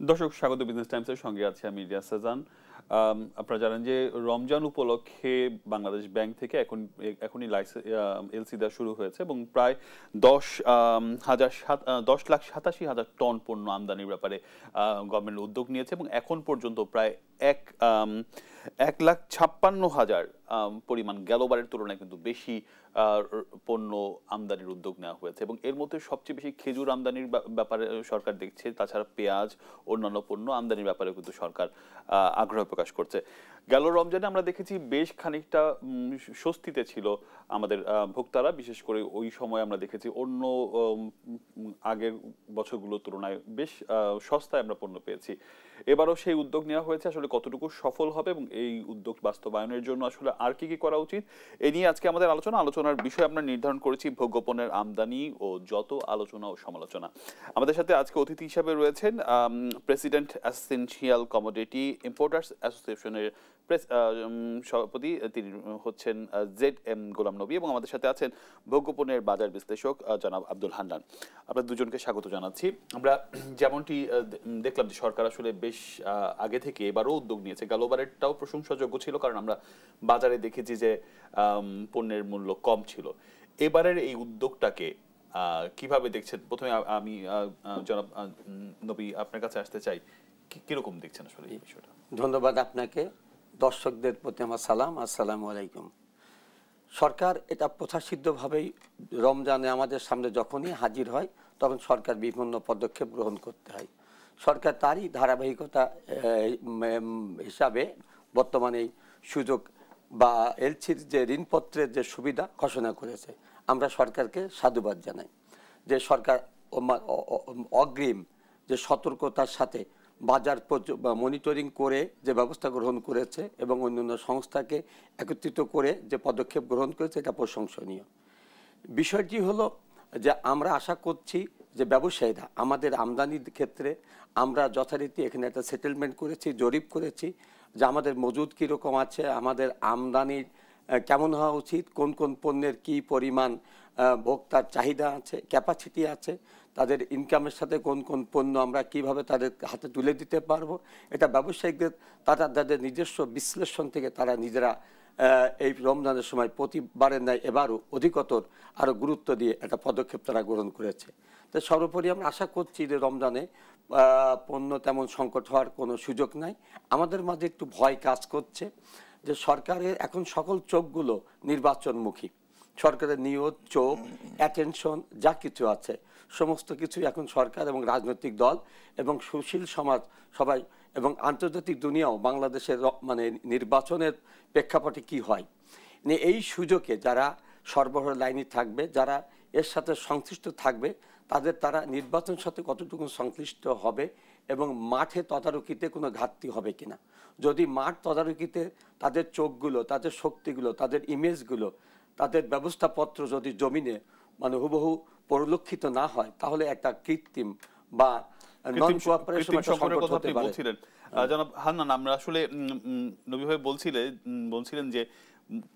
দর্শক স্বাগত বিজনেস টাইমসের সঙ্গে আছে আমি ইলিয়াস সাজান। আপনারা জানেন যে রমজান উপলক্ষে বাংলাদেশ ব্যাংক থেকে এখনই এলসি দেওয়া শুরু হয়েছে এবং প্রায় 10,87,000 টন পণ্য আমদানির ব্যাপারে গভর্নমেন্ট উদ্যোগ নিয়েছে এবং এখন পর্যন্ত প্রায় 1,56,000 পরিমাণ গেলবারের তুলনায় কিন্তু বেশি পণ্য আমদানির উদ্যোগ নেওয়া হয়েছে এবং এর মধ্যে সবচেয়ে বেশি খেজুর আমদানির ব্যাপারে সরকার দেখছে। তাছাড়া পেঁয়াজ, অন্যান্য পণ্য আমদানির ব্যাপারে কিন্তু সরকার আগ্রহ প্রকাশ করছে। গেল রমজানে আমরা দেখেছি বেশ খানিকটা স্বস্তিতে ছিল আমাদের ভোক্তারা, বিশেষ করে ওই সময় আমরা দেখেছি অন্য আগের বছরগুলোর তুলনায় বেশ সস্তায় আমরা পণ্য পেয়েছি। এবারও সেই উদ্যোগ নেওয়া হয়েছে, আসলে কতটুকু সফল হবে এবং এই উদ্যোগ বাস্তবায়নের জন্য আসলে আর কি কি করা উচিত এ নিয়ে আজকে আমাদের আলোচনার বিষয় আমরা নির্ধারণ করেছি ভোগ্যপণ্যের আমদানি ও যত আলোচনা ও সমালোচনা। আমাদের সাথে আজকে অতিথি হিসাবে রয়েছেন প্রেসিডেন্ট এসেনশিয়াল কমোডিটি ইম্পোর্টার্স অ্যাসোসিয়েশনের সভাপতি, তিনি হচ্ছেন ZM গোলাম নবী, এবং আমাদের সাথে আছেন ভোগ্যপণ্যের বাজার বিশ্লেষক জনাব আব্দুল হান্নান। আপনাদের দুজনকে স্বাগত জানাচ্ছি। আমরা যেমনটি দেখলাম যে সরকার আসলে বেশ আগে থেকে এবারও উদ্যোগ নিয়েছে। গেলবারেরটাও প্রশংসাযোগ্য ছিল, কারণ আমরা বাজারে দেখেছি যে পণ্যের মূল্য কম ছিল। এবারের এই উদ্যোগটাকে কিভাবে দেখছেন? প্রথমে আমি জনাব নবী আপনার কাছে আসতে চাই, কিরকম দেখছেন আসলে এই বিষয়টা? ধন্যবাদ আপনাকে। দর্শকদের প্রতি আমার সালাম, আসসালামু আলাইকুম। সরকার এটা প্রথাসিদ্ধভাবেই রমজানে আমাদের সামনে যখনই হাজির হয় তখন সরকার বিভিন্ন পদক্ষেপ গ্রহণ করতে হয়। সরকার তারই ধারাবাহিকতা হিসাবে বর্তমানে এই সুযোগ বা এলসির যে ঋণপত্রের যে সুবিধা ঘোষণা করেছে, আমরা সরকারকে সাধুবাদ জানাই যে সরকার অগ্রিম যে সতর্কতার সাথে বাজার মনিটরিং করে যে ব্যবস্থা গ্রহণ করেছে এবং অন্যান্য সংস্থাকে একত্রিত করে যে পদক্ষেপ গ্রহণ করেছে, এটা প্রশংসনীয়। বিষয়টি হলো যে আমরা আশা করছি যে ব্যবসায়ীরা আমাদের আমদানির ক্ষেত্রে আমরা যথারীতি এখানে একটা সেটেলমেন্ট করেছি, জরিপ করেছি যে আমাদের মজুদ কীরকম আছে, আমাদের আমদানির কেমন হওয়া উচিত, কোন কোন পণ্যের কী পরিমাণ ভোক্তার চাহিদা আছে, ক্যাপাসিটি আছে, তাদের ইনকামের সাথে কোন কোন পণ্য আমরা কিভাবে তাদের হাতে তুলে দিতে পারবো, এটা ব্যবসায়িকদের তাদের নিজস্ব বিশ্লেষণ থেকে তারা নিজেরা এই রমজানের সময় প্রতিবারের ন্যায় এবারও অধিকতর আরও গুরুত্ব দিয়ে একটা পদক্ষেপ তারা গ্রহণ করেছে। তো সর্বোপরি আমরা আশা করছি যে রমজানে পণ্য তেমন সংকট হওয়ার কোনো সুযোগ নাই। আমাদের মাঝে একটু ভয় কাজ করছে যে সরকারের এখন সকল চোখগুলো নির্বাচনমুখী। সরকারের নিয়ত, চোখ, অ্যাটেনশন যা কিছু আছে সমস্ত কিছুই এখন সরকার এবং রাজনৈতিক দল এবং সুশীল সমাজ সবাই এবং আন্তর্জাতিক দুনিয়াও বাংলাদেশের মানে নির্বাচনের প্রেক্ষাপটে কি হয়, এই সুযোগে যারা সরবরাহ লাইনে থাকবে, যারা এর সাথে সংশ্লিষ্ট থাকবে, তারা নির্বাচনের সাথে কতটুকু সংশ্লিষ্ট হবে এবং মাঠে তদারকিতে কোনো ঘাটতি হবে কিনা। যদি মাঠ তদারকিতে তাদের চোখগুলো, তাদের শক্তিগুলো, তাদের ইমেজগুলো, তাদের ব্যবস্থাপত্র যদি জমিনে মানে হুবহু পরিলক্ষিত না হয়, তাহলে একটা কৃত্রিম বা নন কোঅপারেশন সংকট হতে পারে। জনাব হান্নান, আমরা আসলে নবী ভাই বলছিলেন যে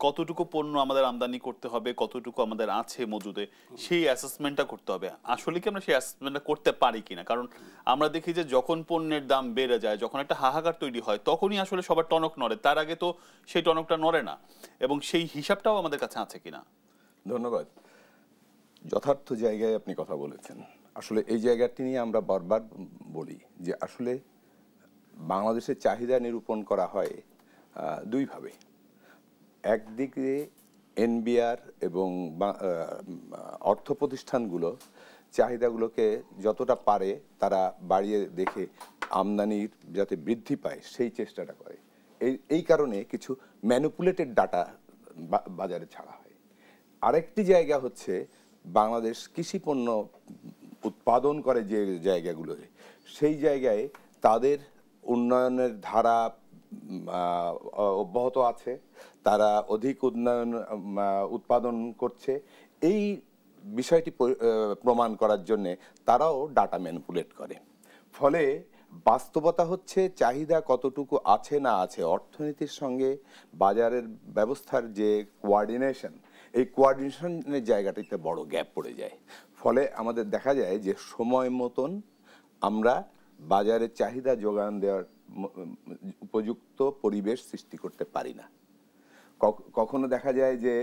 কতটুকু পণ্য আমাদের আমদানি করতে হবে, কতটুকু আমাদের আছে মজুদে, সেই অ্যাসেসমেন্টটা করতে হবে। আসলে কি আমরা সেই অ্যাসেসমেন্টটা করতে পারি কিনা? কারণ আমরা দেখি যে যখন পণ্যের দাম বেড়ে যায়, যখন একটা হাহাকার তৈরি হয়, তখনই আসলে সবার টনক নড়ে। তার আগে তো সেই টনকটা নড়ে না, এবং সেই হিসাবটাও আমাদের কাছে আছে কিনা। ধন্যবাদ। যথার্থ জায়গায় আপনি কথা বলেছেন। আসলে এই জায়গাটি নিয়ে আমরা বারবার বলি যে আসলে বাংলাদেশের চাহিদা নিরূপণ করা হয় দুইভাবে। একদিকে এনবিআর এবং অর্থ প্রতিষ্ঠানগুলো চাহিদাগুলোকে যতটা পারে তারা বাড়িয়ে দেখে আমদানির যাতে বৃদ্ধি পায় সেই চেষ্টাটা করে। এই কারণে কিছু ম্যানিপুলেটেড ডাটা বাজারে ছাড়া হয়। আরেকটি জায়গা হচ্ছে বাংলাদেশ কৃষি পণ্য উৎপাদন করে যে জায়গাগুলোতে, সেই জায়গায় তাদের উন্নয়নের ধারা অব্যাহত আছে, তারা অধিক উৎপাদন করছে। এই বিষয়টি প্রমাণ করার জন্যে তারাও ডাটা ম্যানিপুলেট করে। ফলে বাস্তবতা হচ্ছে চাহিদা কতটুকু আছে না আছে, অর্থনীতির সঙ্গে বাজারের ব্যবস্থার যে কোঅর্ডিনেশন, এই কোঅর্ডিনেশনের জায়গাটিতে বড় গ্যাপ পড়ে যায়। ফলে আমাদের দেখা যায় যে সময় মতন আমরা বাজারে চাহিদা যোগান দেওয়ার উপযুক্ত পরিবেশ সৃষ্টি করতে পারি না। কখনো দেখা যায় যে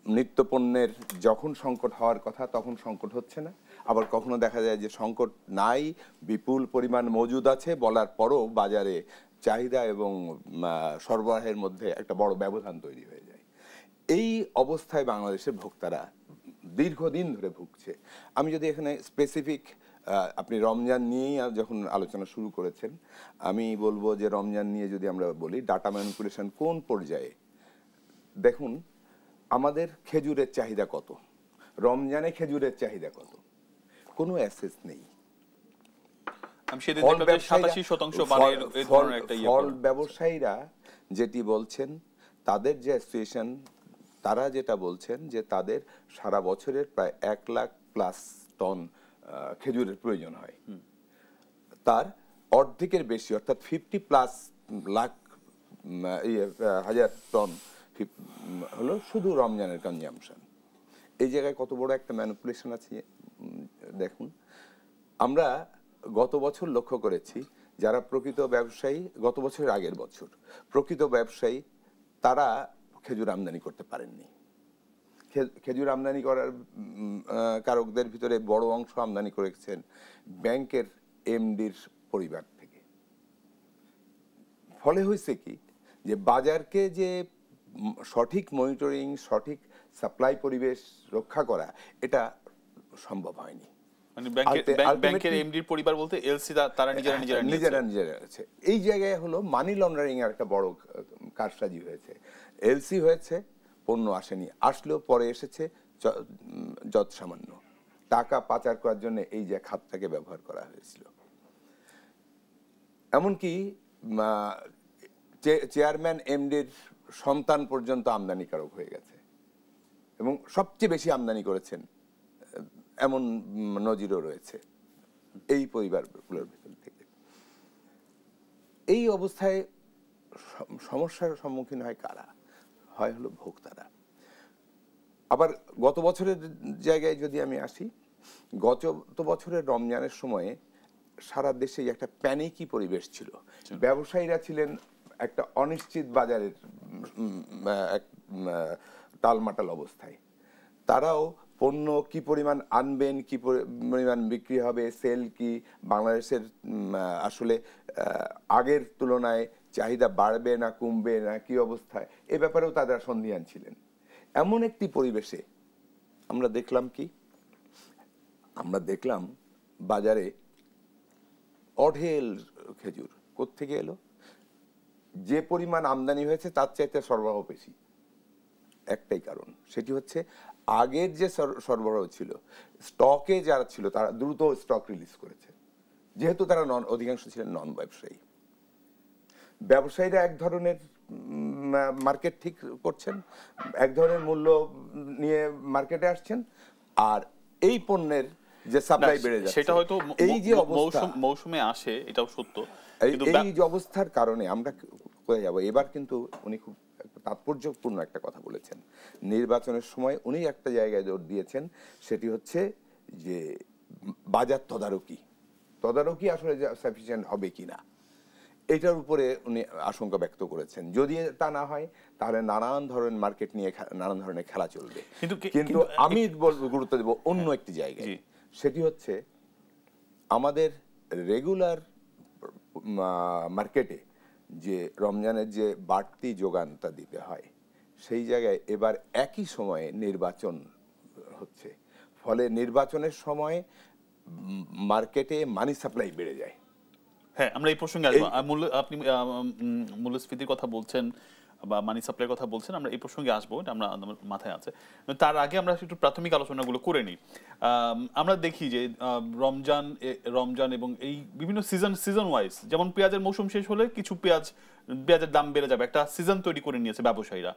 নিত্যপণ্যের যখন সংকট হওয়ার কথা তখন সংকট হচ্ছে না, আবার কখনো দেখা যায় যে সংকট নাই, বিপুল পরিমাণ মজুদ আছে বলার পরও বাজারে চাহিদা এবং সরবরাহের মধ্যে একটা বড় ব্যবধান তৈরি হয়ে যায়। এই অবস্থায় বাংলাদেশের ভোক্তারা দীর্ঘদিন ধরে ভুগছে। আমি যদি এখানে স্পেসিফিক, আপনি রমজান নিয়েই যখন আলোচনা শুরু করেছেন, আমি বলবো যে রমজান নিয়ে যদি আমরা বলি ডাটা ম্যানিপুলেশন কোন পর্যায়ে, দেখুন আমাদের খেজুরের চাহিদা কত, রমজানে খেজুরের চাহিদা কত, কোনো অ্যাসেস নেই। ফল ব্যবসায়ীরা যেটি বলছেন, তাদের যে অ্যাসোসিয়েশন, তারা যেটা বলছেন যে তাদের সারা বছরের প্রায় 1 লাখ প্লাস টন খেজুরের প্রয়োজন হয়, তার অর্ধেকের বেশি অর্থাৎ 50+ লাখ হাজার টন হলো শুধু রমজানের কনজাম্পশন। এই জায়গায় কত বড় একটা ম্যানিপুলেশন আছে দেখুন। আমরা গত বছর লক্ষ্য করেছি যারা প্রকৃত ব্যবসায়ী, গত বছরের আগের বছর প্রকৃত ব্যবসায়ী, তারা খেজুর আমদানি করতে পারেননি। খেজুর আমদানি করার কারকদের ভিতরে বড় অংশ আমদানি করেছেন ব্যাংকের এমডির পরিবার থেকে। ফলে হয়েছে কি যে বাজারকে যে সঠিক মনিটরিং, সঠিক সাপ্লাই পরিবেশ রক্ষা করা, এটা সম্ভব হয়নি। ব্যাংকের এমডির পরিবার বলতে এলসি তারা নিজেরা আছে। এই জায়গায় হলো মানি লন্ডারিং এর একটা বড় কারসাজি হয়েছে। এলসি হয়েছে, পণ্য আসেনি, আসলেও পরে এসেছে যত সামান্য, টাকা পাচার করার জন্য এই যে খাতটাকে ব্যবহার করা হয়েছিল। এমনকি চেয়ারম্যান এমডির সন্তান পর্যন্ত আমদানিকারক হয়ে গেছে এবং সবচেয়ে বেশি আমদানি করেছেন এমন নজিরও রয়েছে এই পরিবারগুলোর ভিতর থেকে। এই অবস্থায় সমস্যার সম্মুখীন হয় কারা? হয় হলো ভোক্তারা। আবার গত বছরের জায়গায় যদি আমি আসি, গত বছরের রমজানের সময়ে সারা দেশে একটা প্যানিকি পরিবেশ ছিল। ব্যবসায়ীরা ছিলেন একটা অনিশ্চিত বাজারের টালমাটাল অবস্থায়। তারাও পণ্য কি পরিমাণ আনবেন, কি পরিমাণ বিক্রি হবে, সেল কি, বাংলাদেশের আসলে আগের তুলনায় চাহিদা বাড়বে না কমবে না কি অবস্থায়, এ ব্যাপারেও তারা সন্দিহান ছিলেন। এমন একটি পরিবেশে আমরা দেখলাম কি, আমরা দেখলাম বাজারে অঢেল খেজুর কোত্থেকে এলো? যে পরিমাণ আমদানি হয়েছে তার চাইতে সরবরাহ বেশি। একটাই কারণ, সেটি হচ্ছে আগের যে সরবরাহ ছিল, স্টকে যারা ছিল তারা দ্রুত স্টক রিলিজ করেছে, যেহেতু তারা অধিকাংশ ছিলেন নন ব্যবসায়ী। ব্যবসায়ীরা এক ধরনের মার্কেট ঠিক করছেন, এক ধরনের মূল্য নিয়ে মার্কেটে আসছেন, আর এই পণ্যের যে সাপ্লাই বেড়ে যাচ্ছে, সেটা হয়তো এই যে অবস্থা মৌসুমে আসে, এটাও সত্য। এই যে অবস্থার কারণে আমরা কোথায় যাব? এবার কিন্তু উনি খুব তাৎপর্যপূর্ণ একটা কথা বলেছেন। নির্বাচনের সময় উনি একটা জায়গায় জোর দিয়েছেন, সেটি হচ্ছে যে বাজার তদারকি আসলে সাফিসিয়েন্ট হবে কিনা, এটার উপরে উনি আশঙ্কা ব্যক্ত করেছেন। যদি তা না হয় তাহলে নানান ধরনের মার্কেট নিয়ে নানান ধরনের খেলা চলবে। কিন্তু আমি গুরুত্ব দেব অন্য একটি জায়গায়, সেটি হচ্ছে আমাদের রেগুলার মার্কেটে যে রমজানের যে বাড়তি যোগানটা দিতে হয়, সেই জায়গায় এবার একই সময়ে নির্বাচন হচ্ছে। ফলে নির্বাচনের সময় মার্কেটে মানি সাপ্লাই বেড়ে যায়। হ্যাঁ, আমরা এই প্রসঙ্গে আসবো। আপনি মূল্যস্ফীতির কথা বলছেন বা মানি সাপ্লাইয়ের কথা বলছেন, আমরা এই প্রসঙ্গে আসবো, এটা আমরা মাথায় আছে। তার আগে আমরা একটু প্রাথমিক আলোচনাগুলো করে নিই। আমরা দেখি যে রমজান এবং এই বিভিন্ন সিজন ওয়াইজ, যেমন পেঁয়াজের মৌসুম শেষ হলে কিছু পেঁয়াজের দাম বেড়ে যাবে, একটা সিজন তৈরি করে নিয়েছে ব্যবসায়ীরা।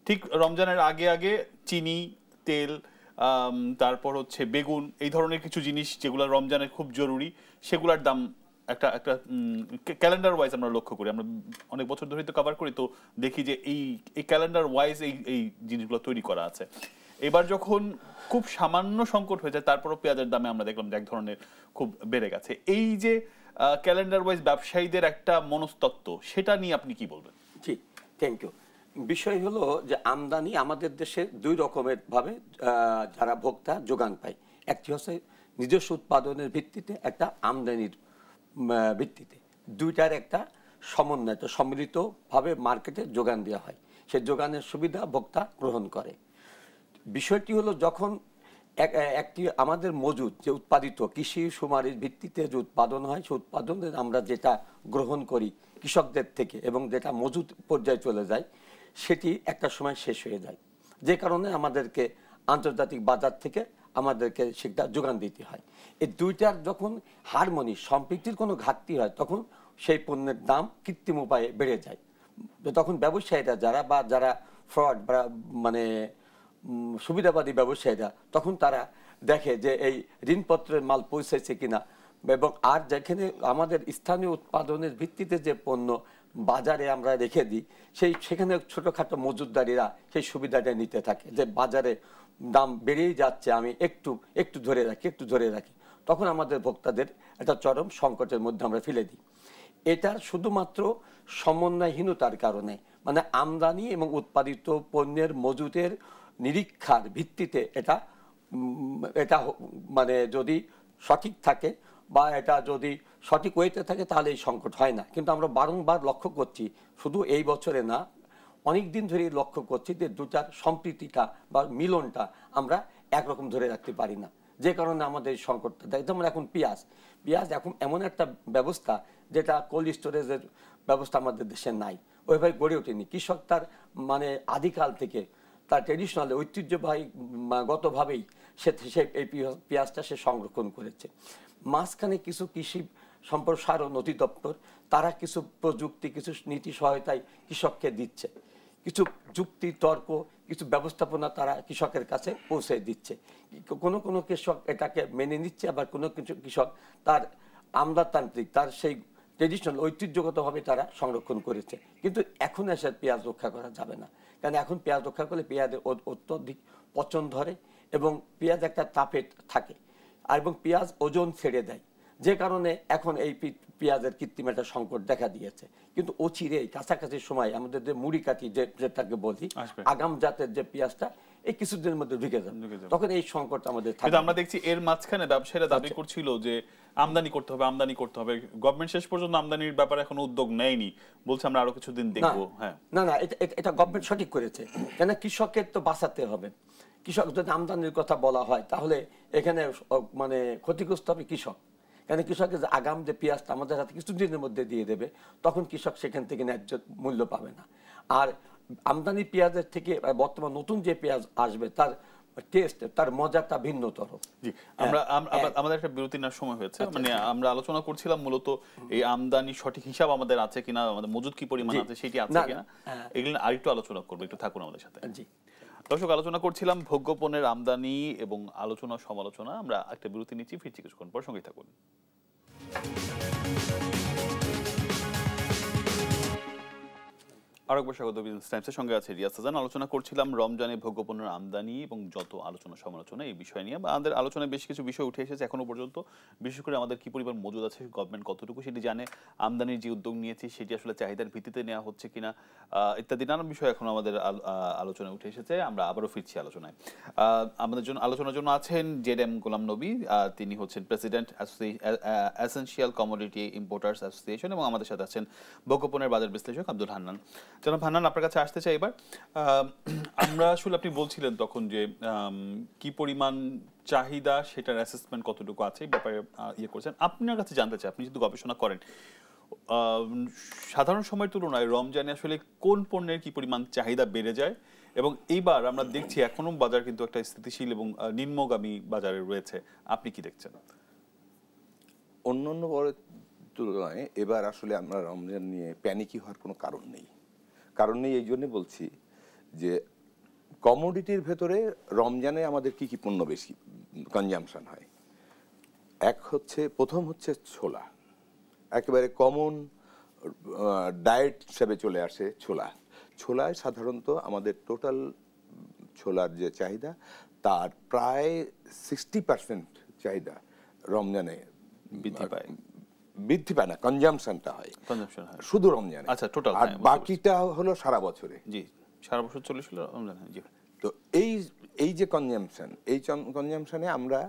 ঠিক রমজানের আগে চিনি, তেল, তারপর হচ্ছে বেগুন, এই ধরনের কিছু জিনিস যেগুলো রমজানের খুব জরুরি, সেগুলোর দাম একটা ক্যালেন্ডার ওয়াইজ আমরা লক্ষ্য করি। আমরা অনেক বছর ধরে তো কভার করি, তো দেখি যে এই ক্যালেন্ডার ওয়াইজ এই জিনিসগুলো তৈরি করা আছে। এবার যখন খুব সামান্য সংকট হয়ে যায় তারপরও পেঁয়াজের দামে আমরা দেখলাম যে এক ধরনের খুব বেড়ে গেছে। এই যে ক্যালেন্ডার ওয়াইজ ব্যবসায়ীদের একটা মনস্তত্ত্ব, সেটা নিয়ে আপনি কি বলবেন? জি, থ্যাংক ইউ। বিষয় হলো যে আমদানি আমাদের দেশে দুই রকমের ভাবে যারা ভোক্তা যোগান পায়। একটি হচ্ছে নিজস্ব উৎপাদনের ভিত্তিতে, একটা আমদানির ভিত্তিতে। দুইটার একটা সমন্বয়, একটা সম্মিলিতভাবে মার্কেটে যোগান দেওয়া হয়। সেই যোগানের সুবিধা ভোক্তা গ্রহণ করে। বিষয়টি হলো যখন একটি আমাদের মজুদ যে উৎপাদিত কৃষি শুমারির ভিত্তিতে যে উৎপাদন হয়, সেই উৎপাদনের আমরা যেটা গ্রহণ করি কৃষকদের থেকে এবং যেটা মজুদ পর্যায়ে চলে যায়, সেটি একটা সময় শেষ হয়ে যায়। যে কারণে আমাদেরকে আন্তর্জাতিক বাজার থেকে আমাদেরকে সেটা যোগান দিতে হয়। এই দুইটার যখন হারমোনি, সম্প্রীতির কোনো ঘাটতি হয়, তখন সেই পণ্যের দাম কৃত্রিম উপায়ে বেড়ে যায়। তখন ব্যবসায়ীরা যারা ফ্রড বা মানে সুবিধাবাদী ব্যবসায়ীরা, তখন তারা দেখে যে এই ঋণপত্রের মাল পৌঁছেছে কিনা, এবং আর যেখানে আমাদের স্থানীয় উৎপাদনের ভিত্তিতে যে পণ্য বাজারে আমরা রেখে দিই, সেখানে ছোটোখাটো মজুতদারিরা সেই সুবিধাটা নিতে থাকে যে বাজারে দাম বেড়েই যাচ্ছে, আমি একটু ধরে রাখি। তখন আমাদের ভোক্তাদের একটা চরম সংকটের মধ্যে আমরা ফেলে দিই। এটা শুধুমাত্র সমন্বয়হীনতার কারণে, মানে আমদানি এবং উৎপাদিত পণ্যের মজুতের নিরীক্ষার ভিত্তিতে এটা মানে যদি সঠিক থাকে বা এটা যদি সঠিক ওয়েতে থাকে, তাহলে এই সংকট হয় না। কিন্তু আমরা বারংবার লক্ষ্য করছি, শুধু এই বছরে না, অনেক দিন ধরেই লক্ষ্য করছি যে দুটার সম্প্রীতিটা বা মিলনটা আমরা একরকম ধরে রাখতে পারি না, যে কারণে আমাদের এই সংকটটা দেয়। যেমন এখন পেঁয়াজ এখন এমন একটা ব্যবস্থা যেটা কোল্ড স্টোরেজের ব্যবস্থা আমাদের দেশে নাই, ওইভাবে গড়ে ওঠেনি। কৃষক তার মানে আদিকাল থেকে তার ট্রেডিশনাল ঐতিহ্যবাহী গতভাবেই সে এই পেঁয়াজটা সে সংরক্ষণ করেছে। মাঝখানে কিছু কৃষি সম্প্রসারণ অধিদপ্তর তারা কিছু প্রযুক্তি, কিছু নীতি সহায়তায় কৃষককে দিচ্ছে, কিছু যুক্তি তর্ক, কিছু ব্যবস্থাপনা তারা কৃষকের কাছে পৌঁছে দিচ্ছে। কোনো কৃষক এটাকে মেনে নিচ্ছে, আবার কোনো কিছু কৃষক তার আমলাতান্ত্রিক, তার সেই ট্রেডিশনাল ঐতিহ্যগতভাবে তারা সংরক্ষণ করেছে। কিন্তু এখন এসে পেঁয়াজ রক্ষা করা যাবে না, কারণ এখন পেঁয়াজ রক্ষা করলে পেঁয়াজের অত্যধিক পচন ধরে এবং পেঁয়াজ একটা তাপে থাকে, আর এবং পেঁয়াজ ওজন ছেড়ে দেয়, যে কারণে এখন এই পেঁয়াজের কৃত্রিম একটা সংকট দেখা দিয়েছে। কিন্তু অচিরেই কাছাকাছি সময় আমাদের যে মুড়ি কাঠি যেটাকে বলি, আগাম জাতের যে পেঁয়াজটা এই কিছুদিনের মধ্যে ঢুকে যাবে, তখন এই সংকট আমাদের থাকে। আমরা দেখছি এর মাঝখানে ব্যবসায়ীরা দাবি করছিল যে আমদানি করতে হবে। গভর্নমেন্ট শেষ পর্যন্ত আমদানির ব্যাপারে এখনো উদ্যোগ নেয়নি, বলছে আমরা আরো কিছুদিন দেখবো। হ্যাঁ, না, এটা গভর্নমেন্ট সঠিক করেছে, কেন কৃষকের তো বাঁচাতে হবে। কৃষক যদি আমদানির কথা বলা হয়, তাহলে এখানে মানে ক্ষতিগ্রস্ত হবে কৃষক, কেন কৃষকের আগাম যে পেঁয়াজটা আমাদের হাতে কিছুদিনের মধ্যে দিয়ে দেবে, তখন কৃষক সেখান থেকে ন্যায্য মূল্য পাবে না। আর আমদানি পেঁয়াজের থেকে বর্তমান নতুন যে পেঁয়াজ আসবে, তার টেস্ট, তার মজাটা ভিন্নতর। জি, আমাদের একটা বিরতি নেওয়ার সময় হয়েছে, মানে আমরা আলোচনা করছিলাম মূলত এই আমদানি সঠিক হিসাব আমাদের আছে কিনা, আমাদের মজুদ কি পরিমাণ আছে সেটি আছে কিনা, এগুলো আরেকটু আলোচনা করবো। একটু থাকুন আমাদের সাথে। জি দর্শক, আলোচনা করছিলাম ভোগ্যপণ্যের আমদানি এবং আলোচনা সমালোচনা। আমরা একটা বিরতি নিচ্ছি, ফিরছি কিছুক্ষণ পর, সঙ্গেই থাকুন। আরেকবার স্বাগত বিজনেস টাইমসের সঙ্গে আছে রিয়াজ হাসান। আলোচনা করছিলাম রমজানে ভোগ্যপণ্যের আমদানি এবং যত আলোচনা সমালোচনা এই বিষয় নিয়ে। আমাদের আলোচনায় বেশ কিছু বিষয় উঠে এসেছে এখনো পর্যন্ত, বিশেষ করে আমাদের কি পরিমাণ মজুদ আছে, গভর্নমেন্ট কতটুকু সেটি জানে, আমদানির যে উদ্যোগ নিয়েছি সেটি আসলে চাহিদার ভিত্তিতে নেওয়া হচ্ছে কিনা, ইত্যাদি নানান বিষয় এখন আমাদের আলোচনায় উঠে এসেছে। আমরা আবারও ফিরছি আলোচনায়। আমাদের জন্য আলোচনার জন্য আছেন জেড.এম. গোলাম নবী, তিনি হচ্ছেন president essential commodity importers association, এবং আমাদের সাথে আছেন ভোগ্যপণ্যের বাজার বিশ্লেষক আব্দুল হান্নান। জনাব হান্নান, আপনার কাছে আসতে চাই এবার। আমরা আসলে আপনি বলছিলেন তখন যে কি পরিমাণ চাহিদা, সেটার অ্যাসেসমেন্ট কতটুকু আছে এই ব্যাপারে ইয়ে করছেন। আপনার কাছে জানতে চাই, আপনি যেহেতু গবেষণা করেন, সাধারণ সময়ের তুলনায় রমজানে আসলে কোন পণ্যের কি পরিমাণ চাহিদা বেড়ে যায়, এবং এইবার আমরা দেখছি এখনো বাজার কিন্তু একটা স্থিতিশীল এবং নিম্নগামী বাজারে রয়েছে, আপনি কি দেখছেন? অন্যান্য বড় তুলনায় এবার আসলে আমরা রমজান নিয়ে প্যানিকি হওয়ার কোনো কারণ নেই। এই জন্য বলছি যে কমোডিটির ভেতরে রমজানে আমাদের কি পণ্য বেশি কনজামশন হয়। প্রথম হচ্ছে ছোলা, একেবারে কমন ডায়েট হিসাবে চলে আসে ছোলায় সাধারণত আমাদের টোটাল ছোলার যে চাহিদা তার প্রায় 60% চাহিদা রমজানে বৃদ্ধি পায় না, কনজাম্পশনটা হয় শুধু রমজানে। আচ্ছা, টোটাল। আর বাকিটা হলো সারা বছরে। জি, সারা বছর চল্লিশ হলো রমজানে। জি। তো এই যে কনজাম্পশন, এই কনজাম্পশনে আমরা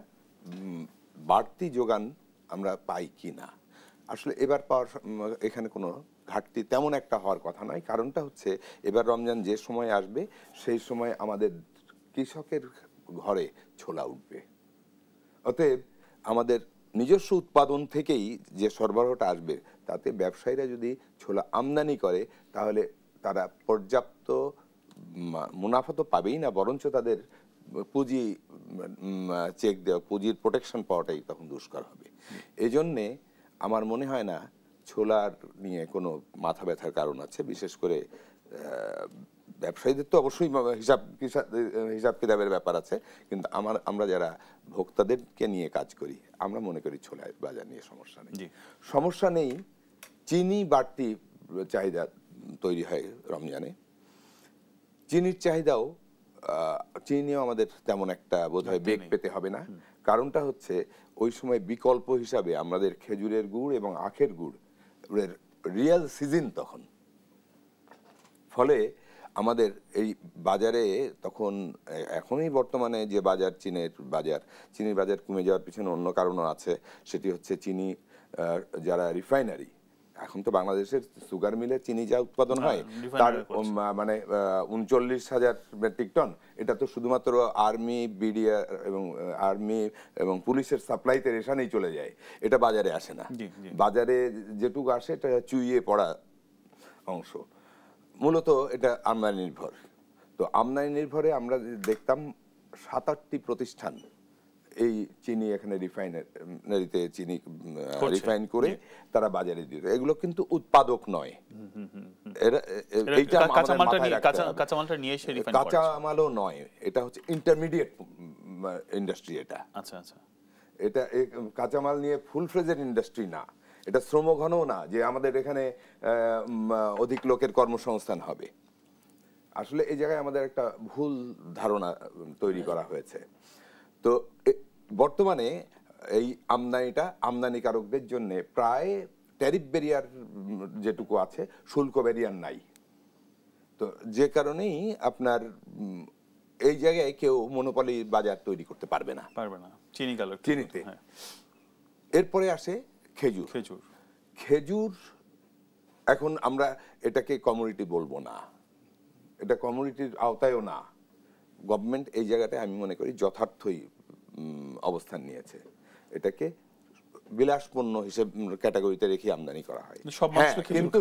বাড়তি যোগান আমরা পাই কি না, আসলে এবার পাওয়ার এখানে কোনো ঘাটতি তেমন একটা হওয়ার কথা নয়। কারণটা হচ্ছে এবার রমজান যে সময় আসবে সেই সময় আমাদের কৃষকের ঘরে ছোলা উঠবে। অতএব আমাদের নিজস্ব উৎপাদন থেকেই যে সরবরাহটা আসবে তাতে ব্যবসায়ীরা যদি ছোলা আমদানি করে তাহলে তারা পর্যাপ্ত মুনাফা তো পাবেই না, বরঞ্চ তাদের পুঁজি চেক দেওয়া, পুঁজির প্রোটেকশন পাওয়াটাই তখন দুষ্কর হবে। এজন্যে আমার মনে হয় না ছোলার নিয়ে কোনো মাথা ব্যথার কারণ আছে। বিশেষ করে ব্যবসায়ীদের তো অবশ্যই হিসাব কিতাবের ব্যাপার আছে, কিন্তু আমরা যারা ভোক্তাদেরকে নিয়ে কাজ করি আমরা মনে করি ছোলার বাজার নিয়ে সমস্যা নেই। সমস্যা নেই, চিনি বাড়তি চাহিদা তৈরি হয় রমজানে। চিনির চাহিদাও চিনিও আমাদের তেমন একটা বোধহয় বেগ পেতে হবে না। কারণটা হচ্ছে ওই সময় বিকল্প হিসাবে আমাদের খেজুরের গুড় এবং আখের গুড়ের রিয়েল সিজন তখন। ফলে আমাদের এই বাজারে তখন এখনই বর্তমানে যে বাজার চিনির বাজার কমে যাওয়ার পিছনে অন্য কারণও আছে। সেটি হচ্ছে চিনি যারা রিফাইনারি, এখন তো বাংলাদেশের সুগার মিলে চিনি যা উৎপাদন হয় তার মানে 39,000 মেট্রিক টন, এটা তো শুধুমাত্র আর্মি, বিডিআর এবং পুলিশের সাপ্লাইতে রেশনেই চলে যায়, এটা বাজারে আসে না। বাজারে যেটুকু আসে এটা চুইয়ে পড়া অংশ, মূলত এটা আমদানি নির্ভর। তো আমদানি নির্ভরে আমরা দেখতাম 7-8টি প্রতিষ্ঠান এই চিনি এখানে রিফাইনারিতে চিনি রিফাইন করে তারা বাজারে দিত। এগুলো কিন্তু উৎপাদক নয়, কাঁচামালও নয়, এটা হচ্ছে ইন্টারমিডিয়েট ইন্ডাস্ট্রি। এটা এটা কাঁচামাল নিয়ে ফুল ফ্লেজেড ইন্ডাস্ট্রি না, এটা শ্রমঘনও না যে আমাদের এখানে অধিক লোকের কর্মসংস্থান হবে। আসলে এই জায়গায় আমাদের একটা ভুল ধারণা তৈরি করা হয়েছে। তো বর্তমানে এই আমদানিকারকদের জন্য প্রায় ট্যারিফ ব্যারিয়ার যেটুকু আছে শুল্ক ব্যারিয়ার নাই। তো যে কারণেই আপনার এই জায়গায় কেউ মনোপলি বাজার তৈরি করতে পারবে না চিনিতে। এরপরে আসে খেজুর। এখন আমরা এটাকে কমোডিটি বলবো না, এটা কমোডিটির আওতায়ও না। গভর্নমেন্ট এই জায়গাটায় আমি মনে করি যথার্থই অবস্থান নিয়েছে। এটাকে বিলাসপণ্য হিসেবে ক্যাটাগরিতে রেখে আমদানি করা হয়, কিন্তু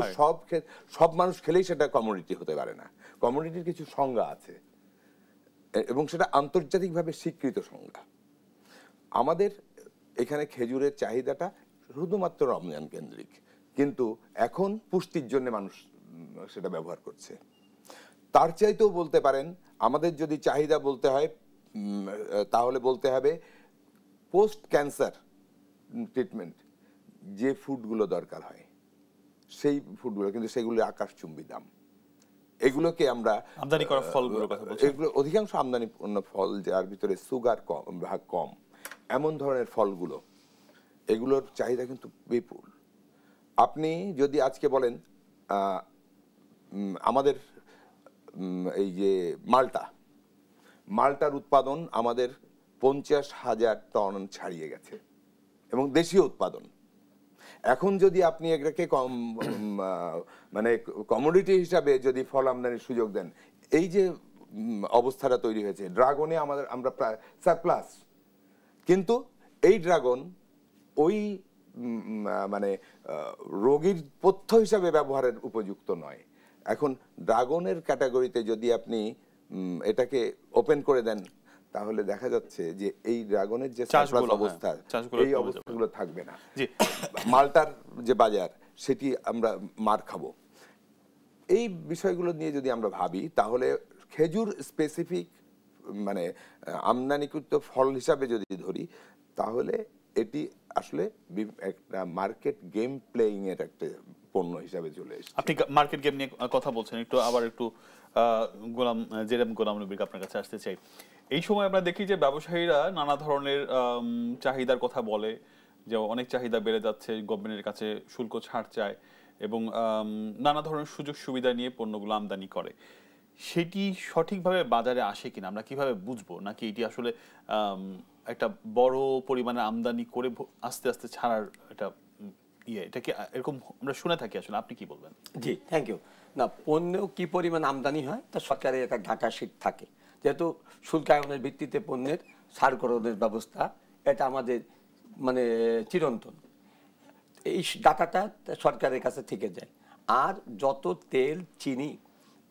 সব মানুষ খেলেই সেটা কমোডিটি হতে পারে না। কমোডিটির কিছু সংজ্ঞা আছে এবং সেটা আন্তর্জাতিকভাবে স্বীকৃত সংজ্ঞা। আমাদের এখানে খেজুরের চাহিদাটা শুধুমাত্র রমজান কেন্দ্রিক, কিন্তু এখন পুষ্টির জন্য মানুষ সেটা ব্যবহার করছে। তার চাইতেও বলতে পারেন আমাদের যদি চাহিদা বলতে হয় তাহলে বলতে হবে পোস্ট ক্যান্সার ট্রিটমেন্ট যে ফুডগুলো দরকার হয় সেই ফুডগুলো, কিন্তু সেগুলোর আকাশচুম্বী দাম। এগুলোকে আমরা আমদানি করা ফলগুলোর কথা বলছি, এগুলো অধিকাংশ আমদানি ফল যার ভিতরে সুগার ভাগ কম, এমন ধরনের ফলগুলো, এগুলোর চাহিদা কিন্তু বিপুল। আপনি যদি আজকে বলেন আমাদের এই যে মালটার উৎপাদন আমাদের 50,000 টন ছাড়িয়ে গেছে এবং দেশীয় উৎপাদন। এখন যদি আপনি এটাকে মানে কমোডিটি হিসাবে যদি ফল আমদানির সুযোগ দেন, এই যে অবস্থাটা তৈরি হয়েছে, ড্রাগনে আমরা প্রায় সারপ্লাস, কিন্তু এই ড্রাগন ওই মানে রোগীর পথ্য হিসাবে ব্যবহারের উপযুক্ত নয়। এখন ড্রাগনের ক্যাটাগরিতে যদি আপনি এটাকে ওপেন করে দেন তাহলে দেখা যাচ্ছে যে এই ড্রাগনের যে অবস্থা, এই অবস্থাগুলো থাকবে না। মালটার যে বাজার সেটি আমরা মার খাবো। এই বিষয়গুলো নিয়ে যদি আমরা ভাবি তাহলে খেজুর স্পেসিফিক মানে আমদানিকৃত ফল হিসাবে যদি ধরি তাহলে এটি আসলে একটা মার্কেট গেম প্লেইং এর একটা পণ্য হিসাবে চলে এসেছে। আপনি মার্কেট গ্যাপ নিয়ে কথা বলছেন, একটু আবার একটু জেরাম গোলাম নবীর আপনার কাছে আসতে চাই। এই সময় আমরা দেখি যে ব্যবসায়ীরা নানা ধরনের চাহিদার কথা বলে, যে অনেক চাহিদা বেড়ে যাচ্ছে, গভর্নমেন্টের কাছে শুল্ক ছাড় চায় এবং নানা ধরনের সুযোগ সুবিধা নিয়ে পণ্যগুলো আমদানি করে। সেটি সঠিকভাবে বাজারে আসে কিনা আমরা কিভাবে বুঝবো? নাকি এটি আসলে একটা বড় পরিমাণে আমদানি করে আস্তে আস্তে ছাড়ার একটা এটা কি এরকম আমরা শুনে থাকি? আসলে আপনি কি বলবেন? জি, থ্যাংক ইউ। না, পণ্য কি পরিমাণ আমদানি হয় তা সরকারের একটা ডাটা শিট থাকে, যেহেতু শুল্কায়নের ভিত্তিতে পণ্যের ছাড়করণের ব্যবস্থা, এটা আমাদের মানে চিরন্তন, এই ডাটাটা সরকারের কাছে থেকে যায়। আর যত তেল, চিনি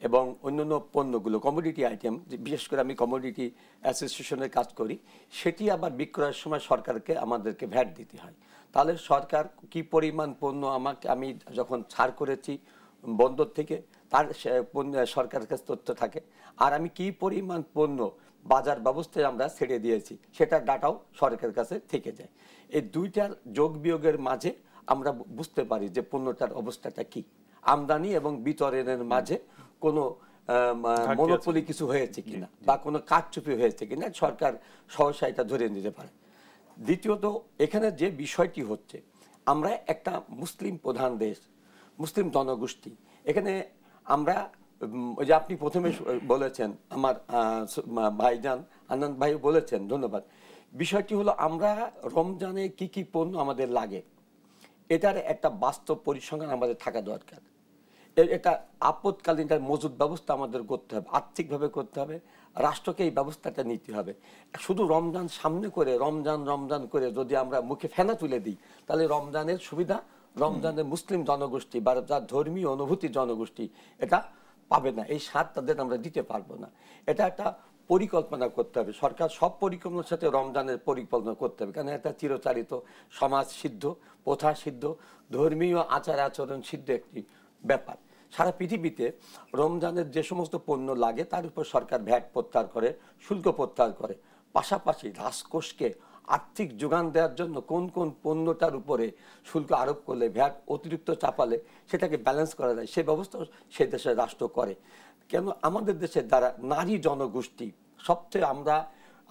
এবং অন্যান্য পণ্যগুলো কমোডিটি আইটেম, বিশেষ করে আমি কমোডিটি অ্যাসোসিয়েশনের কাজ করি, সেটি আবার বিক্রয়ের সময় সরকারকে আমাদেরকে ভ্যাট দিতে হয়। তাহলে সরকার কি পরিমাণ পণ্য আমি যখন ছাড় করেছি বন্দর থেকে, তার সরকারের কাছে তথ্য থাকে। আর আমি কি পরিমাণ পণ্য বাজার ব্যবস্থায় আমরা ছেড়ে দিয়েছি, সেটার ডাটাও সরকারের কাছে থেকে যায়। এই দুইটার যোগ বিয়োগের মাঝে আমরা বুঝতে পারি যে পণ্যটার অবস্থাটা কি। আমদানি এবং বিতরণের মাঝে কোনো মনোপলি কিছু হয়েছে কিনা বা কোনো কারচুপি হয়েছে কিনা সরকার সহসা এটা ধরে নিতে পারে। দ্বিতীয়ত, এখানে যে বিষয়টি হচ্ছে, আমরা একটা মুসলিম প্রধান দেশ, মুসলিম জনগোষ্ঠী, এখানে আমরা ওই যে আপনি প্রথমে বলেছেন, আমার ভাইজান আনন্দ ভাই বলেছেন, ধন্যবাদ। বিষয়টি হলো আমরা রমজানে কি কি পণ্য আমাদের লাগে, এটার একটা বাস্তব পরিসংখ্যান আমাদের থাকা দরকার। এটা আপৎকালীন মজুদ ব্যবস্থা আমাদের করতে হবে, আর্থিকভাবে করতে হবে, রাষ্ট্রকে এই ব্যবস্থাটা নিতে হবে। শুধু রমজান সামনে করে রমজান করে যদি আমরা মুখে ফেনা তুলে দিই, তাহলে রমজানের সুবিধা রমজানের মুসলিম জনগোষ্ঠী বা যার ধর্মীয় অনুভূতি জনগোষ্ঠী এটা পাবে না, এই স্বাদ তাদের আমরা দিতে পারবো না। এটা একটা পরিকল্পনা করতে হবে, সরকার সব পরিকল্পনার সাথে রমজানের পরিকল্পনা করতে হবে, কারণ এটা চিরচারিত সমাজ সিদ্ধ, প্রথা সিদ্ধ, ধর্মীয় আচার আচরণ সিদ্ধ একটি ব্যাপার। সারা পৃথিবীতে রমজানের যে সমস্ত পণ্য লাগে তার উপর সরকার ভ্যাট প্রত্যাহার করে, শুল্ক প্রত্যাহার করে। পাশাপাশি রাজকোষকে আর্থিক যোগান দেওয়ার জন্য কোন কোন পণ্যটার উপরে শুল্ক আরোপ করলে, ভ্যাট অতিরিক্ত চাপালে সেটাকে ব্যালেন্স করা যায়, সে ব্যবস্থা সে দেশের রাষ্ট্র করে। কেন আমাদের দেশের দ্বারা নারী জনগোষ্ঠী সবচেয়ে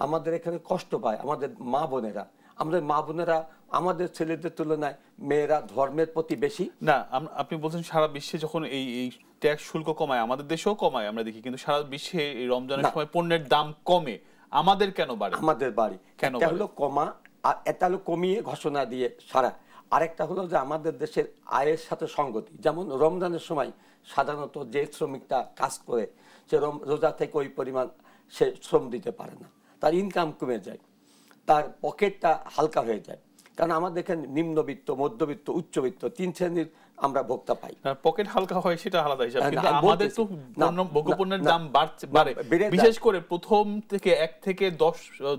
আমাদের এখানে কষ্ট পায়, আমাদের মা বোনেরা, আমাদের মা বোনেরা আমাদের ছেলেদের তুলনায় মেয়েরা ধর্মের প্রতি বেশি। না, আপনি বলছেন সারা বিশ্বে যখন এই ট্যাক্স শুল্ক কমায়, আমাদের দেশেও কমায় আমরা দেখি, কিন্তু সারা বিশ্বে এই রমজানের সময় পণ্যের দাম কমে, আমাদের কেন বাড়ে? আমাদের বাড়ি কেন হলো কমা, আর এটা হলো কমিয়ে ঘোষণা দিয়ে সারা। আরেকটা হলো যে আমাদের দেশের আয়ের সাথে সঙ্গতি, যেমন রমজানের সময় সাধারণত যে শ্রমিকটা কাজ করে সে রোজা থেকে ওই পরিমাণ সে শ্রম দিতে পারে না, তার ইনকাম কমে যায়, তার পকেটটা হালকা হয়ে যায়। কারণ আমাদের এখানে নিম্নবিত্ত, মধ্যবিত্ত, উচ্চবিত্ত তিন শ্রেণীর আমরা ভোক্তা পাই। পকেট হালকা হয় সেটা আলাদা হিসাব, কিন্তু আমাদের তো ভোগ্যপণ্যের দাম বাড়ে, বিশেষ করে প্রথম থেকে 1 থেকে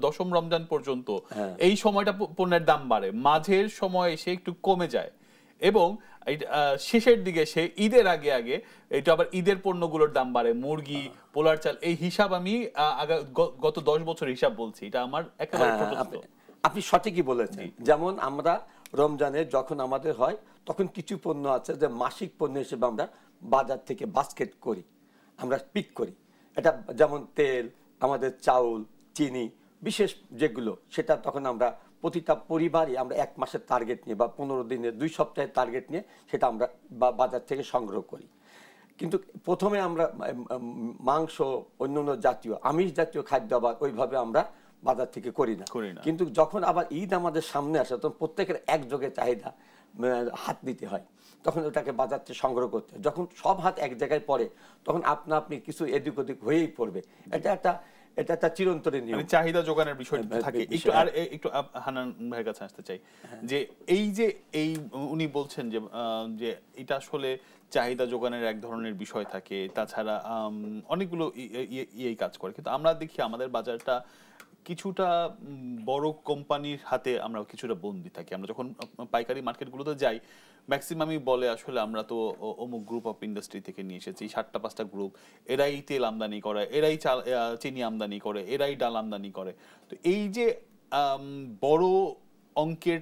10ম রমজান পর্যন্ত এই সময়টা পণ্যের দাম বাড়ে, মাঝের সময় এসে একটু কমে যায় এবং শেষের দিকে সে ঈদের আগে এটা আবার ঈদের পণ্যগুলোর দাম বাড়ে, মুরগি, পোলার চাল, এই হিসাব আমি গত 10 বছর হিসাব বলছি, এটা আমার একেবারে প্রচলিত। আপনি সঠিকই বলেছেন। যেমন আমরা রমজানে যখন আমাদের হয় তখন কিছু পণ্য আছে যে মাসিক পণ্য হিসেবে আমরা বাজার থেকে বাস্কেট করি, আমরা পিক করি। এটা যেমন তেল, আমাদের চাউল, চিনি, বিশেষ যেগুলো, সেটা তখন আমরা প্রতিটা পরিবারই আমরা 1 মাসের টার্গেট নিয়ে বা 15 দিনের 2 সপ্তাহের টার্গেট নিয়ে সেটা আমরা বাজার থেকে সংগ্রহ করি। কিন্তু প্রথমে আমরা মাংস, অন্যান্য জাতীয় আমিষ জাতীয় খাদ্য আবার ওইভাবে আমরা বাজার থেকে করি না। কিন্তু যখন আবার ঈদ আমাদের সামনে আসে তখন প্রত্যেকের একযোগে চাহিদা হাত দিতে হয়, তখন ওটাকে বাজার থেকে সংগ্রহ করতে হয়। যখন সব হাত এক জায়গায় পড়ে তখন আপনি কিছু এদিক ওদিক হয়েই পড়বে। এটা একটা চিরন্তনের নিয়ম, চাহিদা যোগানের বিষয় থাকে। একটু হান্নান ভাইয়ের কাছে আসতে চাই যে এই উনি বলছেন যে এটা আসলে চাহিদা যোগানের এক ধরনের বিষয় থাকে, তাছাড়া অনেকগুলো এই কাজ করে, কিন্তু আমরা দেখি আমাদের বাজারটা কিছুটা বড় কোম্পানির হাতে আমরা কিছুটা বন্দী থাকি। আমরা যখন পাইকারি মার্কেটগুলোতে যাই ম্যাক্সিমামই বলে আসলে আমরা তো অমুক গ্রুপ অফ ইন্ডাস্ট্রি থেকে নিয়ে এসেছি, 7টা-5টা গ্রুপ, এরাই তেল আমদানি করে, এরাই চিনি আমদানি করে, এরাই ডাল আমদানি করে। তো এই যে বড় অঙ্কের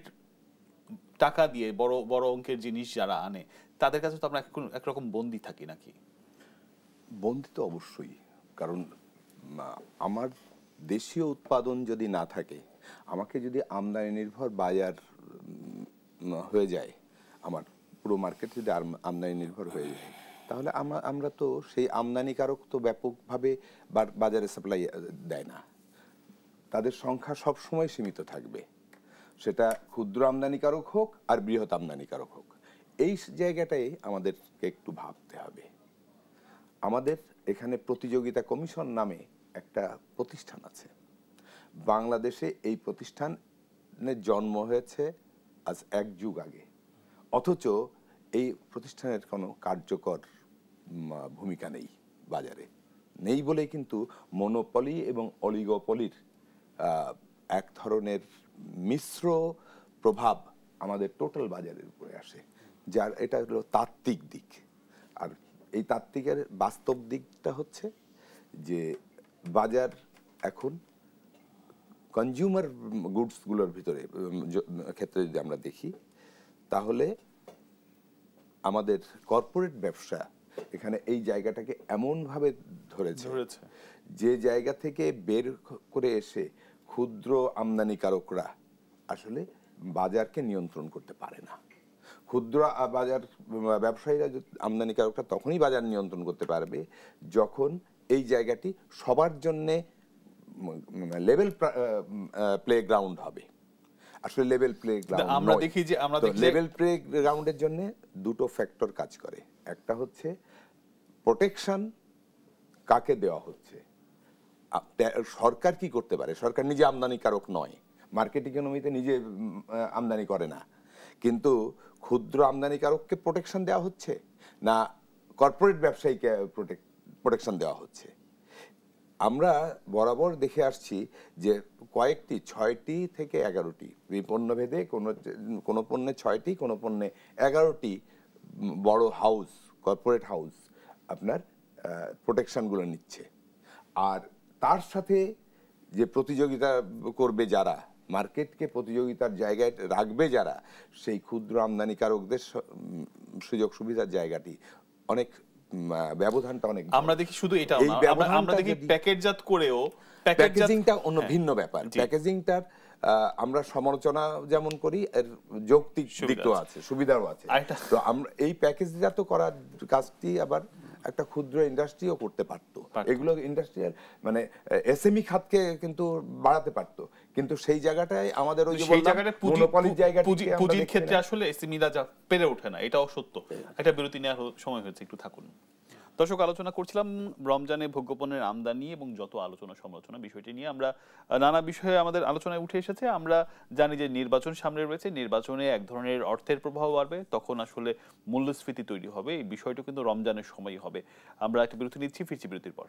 টাকা দিয়ে বড় অঙ্কের জিনিস যারা আনে তাদের কাছে তো আমরা একরকম বন্দী থাকি নাকি? বন্দী তো অবশ্যই, কারণ আমার দেশীয় উৎপাদন যদি না থাকে, আমাকে যদি আমদানি নির্ভর বাজার হয়ে যায়, আমার পুরো মার্কেট যদি আমদানি নির্ভর হয়ে যায়, তাহলে আমরা তো সেই আমদানিকারক তো ব্যাপকভাবে বাজারে সাপ্লাই দেয় না। তাদের সংখ্যা সবসময় সীমিত থাকবে, সেটা ক্ষুদ্র আমদানিকারক হোক আর বৃহৎ আমদানিকারক হোক। এই জায়গাটাই আমাদেরকে একটু ভাবতে হবে। আমাদের এখানে প্রতিযোগিতা কমিশন নামে একটা প্রতিষ্ঠান আছে। বাংলাদেশে এই প্রতিষ্ঠানের জন্ম হয়েছে আজ 1 যুগ আগে, অথচ এই প্রতিষ্ঠানের কোনো কার্যকর ভূমিকা নেই বাজারে। নেই বলেই কিন্তু মনোপলি এবং অলিগোপলির এক ধরনের মিশ্র প্রভাব আমাদের টোটাল বাজারের উপরে আসে, যার এটা হলো তাত্ত্বিক দিক। আর এই তাত্ত্বিকের বাস্তব দিকটা হচ্ছে যে বাজার এখন কনজিউমার গুডসগুলোর ভিতরে ক্ষেত্রে যদি আমরা দেখি, তাহলে আমাদের কর্পোরেট ব্যবসা এখানে এই জায়গাটাকে এমনভাবে ধরেছে যে জায়গা থেকে বের করে এসে ক্ষুদ্র আমদানিকারকরা আসলে বাজারকে নিয়ন্ত্রণ করতে পারে না। ক্ষুদ্র বাজার ব্যবসায়ীরা, আমদানিকারকরা তখনই বাজার নিয়ন্ত্রণ করতে পারবে যখন এই জায়গাটি সবার জন্যে লেভেল প্লেগ্রাউন্ড হবে। আসলে লেভেল প্লেগ্রাউন্ড আমরা দেখি যে লেভেল প্লেগ্রাউন্ডের জন্য দুটো ফ্যাক্টর কাজ করে। একটা হচ্ছে প্রোটেকশন কাকে দেওয়া হচ্ছে, সরকার কি করতে পারে। সরকার নিজে আমদানিকারক নয়, মার্কেট ইকোনমিতে নিজে আমদানি করে না, কিন্তু ক্ষুদ্র আমদানিকারককে প্রোটেকশন দেওয়া হচ্ছে না কর্পোরেট ব্যবসায়ীকে প্রোটেকশন দেওয়া হচ্ছে। আমরা বরাবর দেখে আসছি যে কয়েকটি 6টি থেকে 11টি পণ্য ভেদে কোনো পণ্যে 6টি, কোনো পণ্যে 11টি বড় হাউস, কর্পোরেট হাউস আপনার প্রোটেকশনগুলো নিচ্ছে। আর তার সাথে যে প্রতিযোগিতা করবে যারা, মার্কেটকে প্রতিযোগিতার জায়গায় রাখবে যারা, সেই ক্ষুদ্র আমদানিকারকদের সুযোগ সুবিধার জায়গাটি অনেক, ব্যবধানটা অনেক। আমরা দেখি শুধু এটা না, আমরা দেখি প্যাকেটজাত করেও, প্যাকেজিংটা অন্য ভিন্ন ব্যাপার। প্যাকেজিংটার আমরা সমালোচনা যেমন করি, এর যৌক্তিক দিকও আছে, সুবিধাও আছে। তো আমরা এই প্যাকেজজাত করার কাজটি আবার একটা ক্ষুদ্র ইন্ডাস্ট্রিও করতে পারতো। এগুলো ইন্ডাস্ট্রিয়াল মানে এসএমই খাতকে কিন্তু বাড়াতে পারতো, কিন্তু সেই জায়গাটায় আমাদের ওই যে মনোপলির জায়গাটা, পুঁজির ক্ষেত্রে আসলে এসএমইরা যা পেরে ওঠে না, এটাও সত্য। একটা বিরতি নেওয়ার সময় হয়েছে, একটু থাকুন। দর্শক, আলোচনা করছিলাম রমজানে ভোগ্যপণ্যের আমদানি এবং যত আলোচনা সমালোচনা বিষয়টি নিয়ে। আমরা নানা বিষয়ে আমাদের আলোচনায় উঠে এসেছে। আমরা জানি যে নির্বাচন সামনে রয়েছে, নির্বাচনে এক ধরনের অর্থের প্রভাব বাড়বে, তখন আসলে মূল্যস্ফীতি তৈরি হবে। এই বিষয়টা কিন্তু রমজানের সময়ই হবে। আমরা একটা বিরতি নিচ্ছি, ফিরছি বিরতির পর।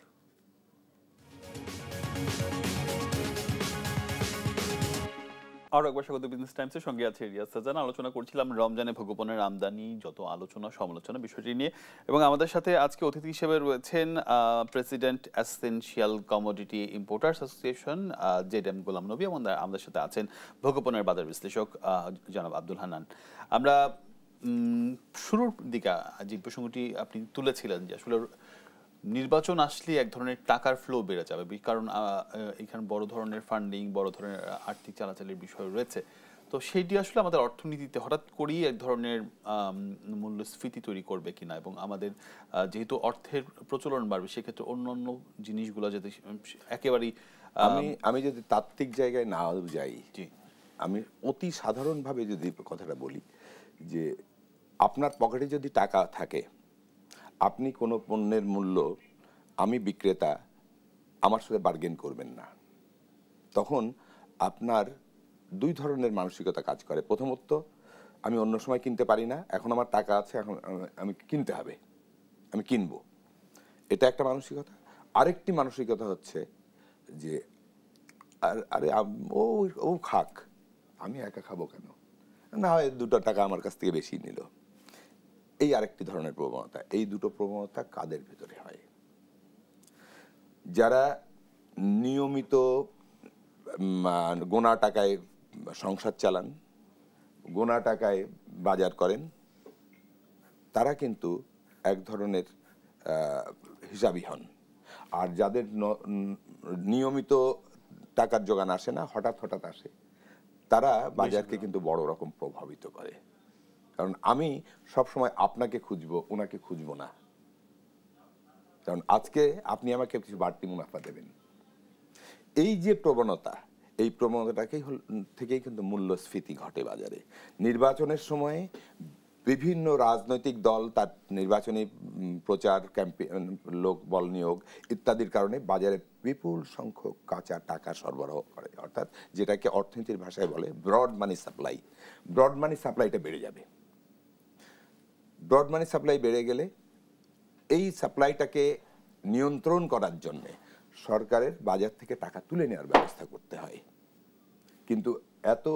আরো একবার স্বাগত বিজনেস টাইমসের সঙ্গে আছে রিয়াজ সাজান। আলোচনা করছিলাম রমজানে ভোগ্যপণ্যের আমদানি যত আলোচনা সমালোচনা বিষয়টি নিয়ে, এবং আমাদের সাথে আজকে অতিথি হিসেবে রয়েছেন president essential commodity importers association ZM Golam Nabi, এবং আমাদের সাথে আছেন ভোগ্যপণ্যের বাজার বিশ্লেষক জনাব আব্দুল হান্নান। আমরা শুরুর দিকে যে প্রসঙ্গটি আপনি তুলেছিলেন যে আসলে নির্বাচন আসলে এক ধরনের টাকার ফ্লো বেড়ে যাবে, কারণ এখানে বড় ধরনের ফান্ডিং, বড় ধরনের আর্থিক চালাচালির বিষয় রয়েছে। তো সেইটি আসলে আমাদের অর্থনীতিতে হঠাৎ করেই এক ধরনের মূল্যস্ফীতি তৈরি করবে কিনা, এবং আমাদের যেহেতু অর্থের প্রচলন বাড়বে, সেক্ষেত্রে অন্যান্য জিনিসগুলো যদি একেবারেই, আমি যদি তাত্ত্বিক জায়গায় না যাই, আমি অতি সাধারণভাবে যদি কথাটা বলি, যে আপনার পকেটে যদি টাকা থাকে, আপনি কোনো পণ্যের মূল্য, আমি বিক্রেতা, আমার সাথে বার্গেন করবেন না। তখন আপনার দুই ধরনের মানসিকতা কাজ করে। প্রথমত, আমি অন্য সময় কিনতে পারি না, এখন আমার টাকা আছে, এখন আমি কিনতে হবে, আমি কিনবো, এটা একটা মানসিকতা। আরেকটি মানসিকতা হচ্ছে যে আরে ও খাক, আমি একা খাবো কেন, না হয় 2 টাকা আমার কাছ থেকে বেশি নিল। এই আরেকটি ধরনের প্রবণতা। এই দুটো প্রবণতা কাদের ভিতরে হয়? যারা নিয়মিত গোনা টাকায় সংসার চালান, গোনা টাকায় বাজার করেন, তারা কিন্তু এক ধরনের হিসাবই হন। আর যাদের নিয়মিত টাকার যোগান আসে না, হঠাৎ হঠাৎ আসে, তারা বাজারকে কিন্তু বড় রকম প্রভাবিত করে। কারণ আমি সবসময় আপনাকে খুঁজবো, ওনাকে খুঁজবো না। কারণ আজকে আপনি আমাকে কিছু বাড়তি মুনাফা দেবেন, এই যে প্রবণতা, এই প্রবণতাটাকেই থেকেই কিন্তু মূল্যস্ফীতি ঘটে বাজারে। নির্বাচনের সময়ে বিভিন্ন রাজনৈতিক দল তার নির্বাচনী প্রচার ক্যাম্পেইন, লোকবল নিয়োগ ইত্যাদির কারণে বাজারে বিপুল সংখ্যক কাঁচা টাকা সরবরাহ করে, অর্থাৎ যেটাকে অর্থনীতির ভাষায় বলে ব্রড মানি সাপ্লাই। ব্রড মানি সাপ্লাইটা বেড়ে যাবে। ব্রড মানি সাপ্লাই বেড়ে গেলে এই সাপ্লাইটাকে নিয়ন্ত্রণ করার জন্যে সরকারের বাজার থেকে টাকা তুলে নেওয়ার ব্যবস্থা করতে হয়। কিন্তু এত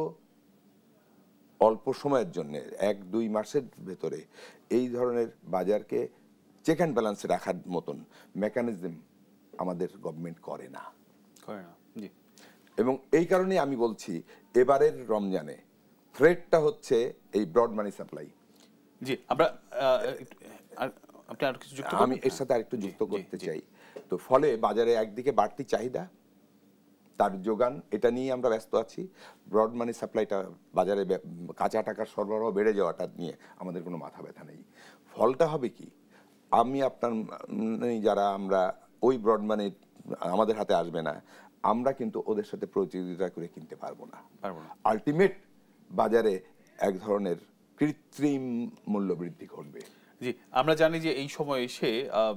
অল্প সময়ের জন্য 1-2 মাসের ভেতরে এই ধরনের বাজারকে চেক অ্যান্ড ব্যালেন্সে রাখার মতন মেকানিজম আমাদের গভর্নমেন্ট করে না। এবং এই কারণে আমি বলছি এবারের রমজানে থ্রেটটা হচ্ছে এই ব্রড মানি সাপ্লাই। জি, আমরা আপনি আর কিছু যুক্ত করবেন? আমি এর সাথে আরেকটু যুক্ত করতে চাই। তো ফলে বাজারে একদিকে বাড়তি চাহিদা, তার যোগান, এটা নিয়ে আমরা ব্যস্ত আছি। ব্রড মানি সাপ্লাইটা, বাজারে কাঁচা টাকার সরবরাহ বেড়ে যাওয়াটা নিয়ে আমাদের কোনো মাথা ব্যথা নেই। ফলটা হবে কি, আমি আপনার যারা আমরা ওই ব্রড মানি আমাদের হাতে আসবে না, আমরা কিন্তু ওদের সাথে প্রতিযোগিতা করে কিনতে পারবো না। আলটিমেট বাজারে এক ধরনের কৃত্রিম মূল্য বৃদ্ধি ঘটবে। জি, আমরা জানি যে এই সময় এসে